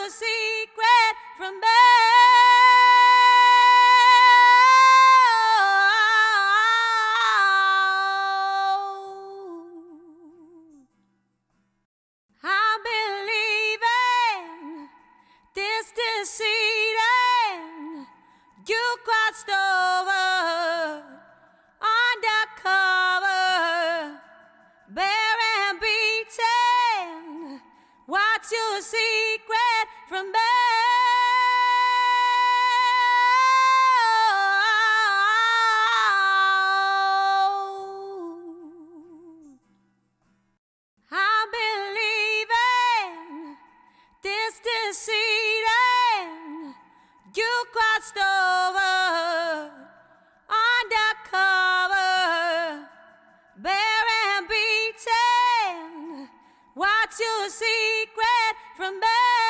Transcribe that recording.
your secret from me? I'm believing this deceit, and you crossed over undercover, bare and beaten. What's your secret from me? I'm believing this deceit, and you crossed over undercover, bare and beaten. What's your secret from me?